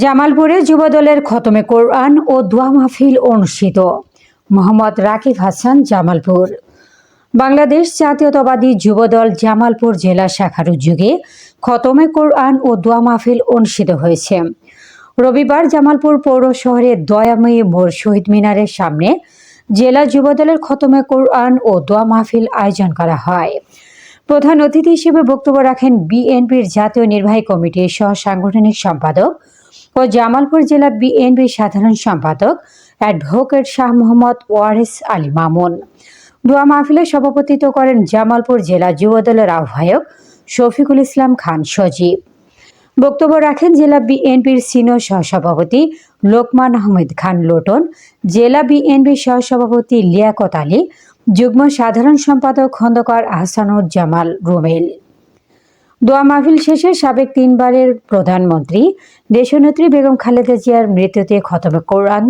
জামালপুরে যুবদলের খতমে কোরআন ও দোয়া মাহফিল অনুষ্ঠিত। মোহাম্মদ রাকিব হাসান, জামালপুর। বাংলাদেশ জাতীয়তাবাদী যুবদল জামালপুর জেলা শাখার উদ্যোগে খতমে কোরআন ও দোয়া মাহফিল অনুষ্ঠিত হয়েছে। রবিবার জামালপুর পৌর শহরের দয়াময়ী মোড় শহীদ মিনারের সামনে জেলা যুবদলের খতমে কোরআন ও দোয়া মাহফিল আয়োজন করা হয়। প্রধান অতিথি হিসেবে বক্তব্য রাখেন বিএনপির জাতীয় নির্বাহী কমিটির সহ সাংগঠনিক সম্পাদক ও জামালপুর জেলা বিএনপির সাধারণ সম্পাদক অ্যাডভোকেট শাহ মোহাম্মদ ওয়ারেস আলী মামুন। দোয়া মাহফিলে সভাপতিত্ব করেন জামালপুর জেলা যুবদলের আহ্বায়ক শফিকুল ইসলাম খান সজীব। বক্তব্য রাখেন জেলা বিএনপির সিনিয়র সহসভাপতি লোকমান আহমেদ খান লোটন, জেলা বিএনপির সহসভাপতি লিয়াকত আলী, যুগ্ম সাধারণ সম্পাদক খন্দকার আহসানুজ্জামাল রুমেল। দোয়া মাহফিল শেষে সাবেক 3 বারের প্রধানমন্ত্রী দেশনেত্রী বেগম খালেদা জিয়ার মৃত্যুতে খতমে কোরআন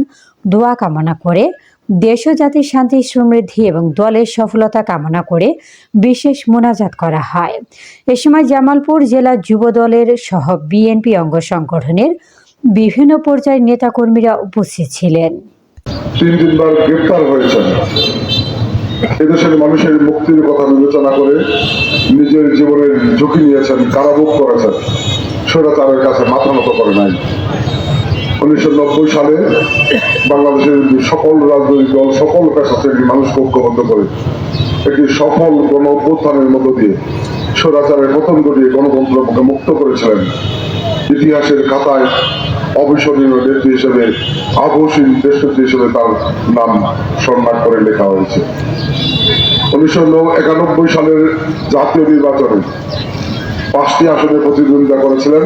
দোয়া কামনা করে দেশ ও জাতির শান্তি সমৃদ্ধি এবং দলের সফলতা কামনা করে বিশেষ মোনাজাত করা হয়। এ সময় জামালপুর জেলা যুব দলের সহ বিএনপি অঙ্গ সংগঠনের বিভিন্ন পর্যায়ের নেতাকর্মীরা উপস্থিত ছিলেন। 3 বার গ্রেফতার হয়েছেন। এদেশের মানুষের মুক্তির কথা বিবেচনা করে নিজের জীবনের ঝুঁকি নিয়েছেন, কারাভোগ করেছেন, স্বৈরাচারের কাছে মাথা নত করে নাই। 1990 সালে বাংলাদেশের সকল রাজনৈতিক দল, সকল পেশা শ্রেণীর মানুষকে ঐক্যবদ্ধ করে একটি সফল গণ অভ্যুত্থানের মধ্য দিয়ে স্বৈরাচারের পতন ঘটিয়ে গণতন্ত্রকে মুক্ত করেছিলেন। ইতিহাসের খাতায় অবিস্মরণীয় নেত্রী হিসেবে, আবহসীন দেশনেত্রী হিসেবে তার নাম সম্মান করে লেখা হয়েছে। 1991 সালের জাতীয় নির্বাচনে 5টি আসনে প্রতিদ্বন্দ্বিতা করেছিলেন।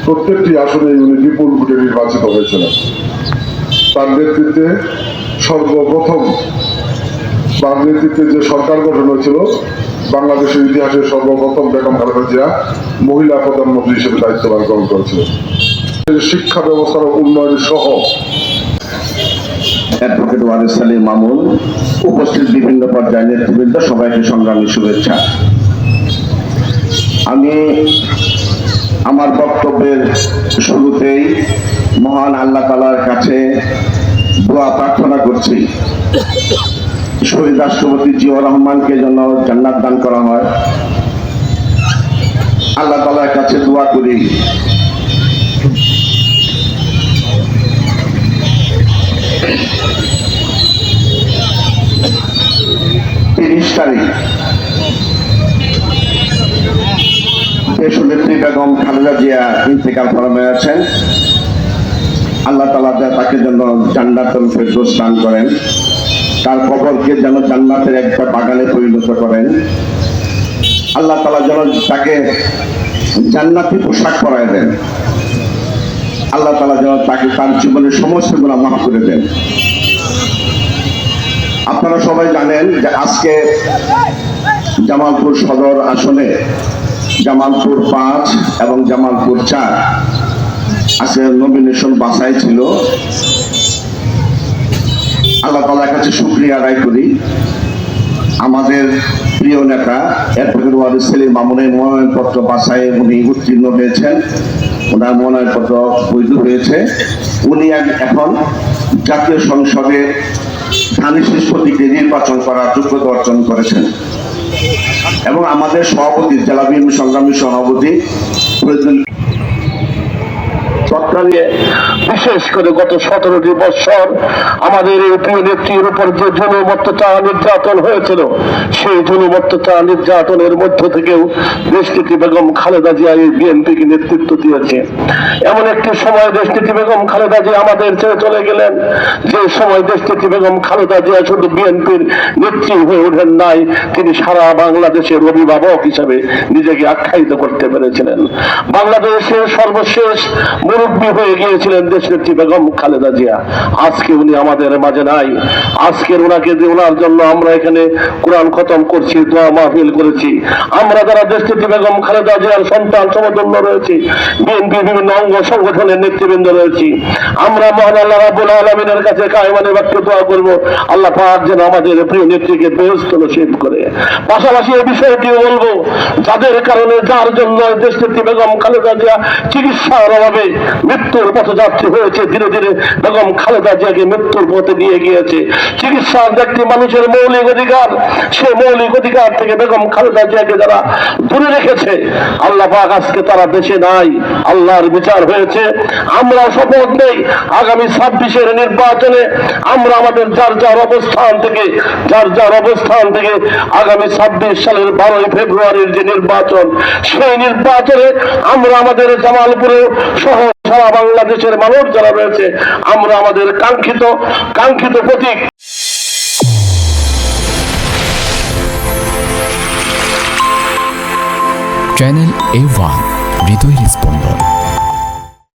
প্রত্যেকটি আসনে উনি বিপুল ভোটে নির্বাচিত হয়েছিলেন। তার নেতৃত্বে সর্বপ্রথম যে সরকার গঠন হয়েছিল, বাংলাদেশের ইতিহাসের সর্বপ্রথম বেগম খালেদা জিয়া মহিলা প্রধানমন্ত্রী হিসেবে দায়িত্বভার গ্রহণ করেছিলেন। শিক্ষা ব্যবস্থার উন্নয়ন সহ অ্যাডভোকেট ওয়ারেস আলী মামুন, উপস্থিত বিভিন্ন পর্যায়ের নেতৃবৃন্দ, সবাইকে সংগ্রামী শুভেচ্ছা। আমি আমার বক্তব্যের শুরুতেই মহান আল্লাহ তাআলার কাছে দোয়া প্রার্থনা করছি, শহীদ রাষ্ট্রপতি জিয়াউর রহমানকে যেন জান্নাত দান করা হয়। আল্লাহ তাআলার কাছে দোয়া করি তারিখ দেশনেত্রী বেগম খালেদা জিয়া ইন্তেকাল ফরমায়াছেন। আল্লাহ তাআলা তাকে যেন জান্নাতুল ফেরদৌস দান করেন, তার কবরকে যেন জান্নাতের একটা বাগানে পরিণত করেন। আল্লাহ তাআলা যেন তাকে জান্নাতি পোশাক পরায় দেন। আল্লাহ তাআলা যেন তাকে তার জীবনের সমস্ত গুনাহ মাফ করে দেন। আপনারা সবাই জানেন যে আজকে জামালপুর সদর আসনে জামালপুর 5 এবং জামালপুর 4 আজকে নমিনেশন বাছাই ছিল। আল্লাহ তাআলার কাছে শুকরিয়া আদায় করি, আমাদের প্রিয় নেতা অ্যাডভোকেট ওয়ারেস আলী মামুনের মনোনয়নপত্র বাছাইয়ে উনি উত্তীর্ণ হয়েছেন, ওনার মনোনয়নপত্র বৈধ হয়েছে। উনি এখন জাতীয় সংসদে ধানের প্রতীকে নির্বাচন করার যোগ্যতা অর্জন করেছেন। এবং আমাদের সভাপতি, জেলা বিএনপি সংগ্রামী সভাপতি বিশেষ করে গত 17টি বছর আমাদের এই প্রিয় নেত্রীর উপর যে জনমত্ততা নির্যাতন হয়েছিল, সেই জনমত্ততা নির্যাতনের মধ্য থেকেও দেশনেত্রী বেগম খালেদা জিয়া এই বিএনপিকে নেতৃত্ব দিয়েছে। এমন একটি সময় দেশনেত্রী বেগম খালেদা জিয়া আমাদের ছেড়ে চলে গেলেন, যে সময় দেশনেত্রী বেগম খালেদা জিয়া শুধু বিএনপির নেত্রী হয়ে ওঠেন নাই, তিনি সারা বাংলাদেশের অভিভাবক হিসাবে নিজেকে আখ্যায়িত করতে পেরেছিলেন। বাংলাদেশের সর্বশেষ মুরব্বী হয়ে গিয়েছিলেন দেশনেত্রী বেগম খালেদা জিয়া। আজকে উনি আমাদের মাঝে নাই। আজকে ওনার জন্য আমরা এখানে কোরআন খতম করছি, দোয়া মাহফিল করেছি। আমরা যারা দেশনেত্রী বেগম খালেদা জিয়ার সন্তান সমতুল্য রয়েছি, বিএনপি বিভিন্ন অঙ্গ সংগঠনের নেতৃবৃন্দ রয়েছি, আমরা মহান আল্লাহ রাব্বুল আলামিনের কাছে কায়মানে বাক্য দোয়া করব, আল্লাহ পাক যেন আমাদের প্রিয় নেত্রীকে বেহেশত নসিব করে। পাশাপাশি এই বিষয়টিও বলবো, যাদের কারণে যার জন্য দেশনেত্রী বেগম খালেদা জিয়া চিকিৎসার অভাবে মৃত্যুর পথযাত্রী হয়েছে, ধীরে ধীরে বেগম খালেদা জিয়াকে মৃত্যুর পথে নিয়ে গিয়েছে। চিকিৎসা একটি মানুষের মৌলিক অধিকার, সে মৌলিক অধিকার থেকে বেগম খালেদা জিয়াকে যারা দূরে রেখেছে, আল্লাহ পাক আজকে তারা দেশে নাই, আল্লাহর বিচার হয়েছে। আমরা শপথ নেই আগামী 26-এর নির্বাচনে আমরা আমাদের যার যার অবস্থান থেকে আগামী 26 সালের 12ই ফেব্রুয়ারির যে নির্বাচন, সেই নির্বাচনে আমরা আমাদের জামালপুরে সহ সারা বাংলাদেশের মানুষ যারা রয়েছে, আমরা আমাদের কাঙ্ক্ষিত প্রতীক চ্যানেল A1 হৃদয়ের স্পন্দন।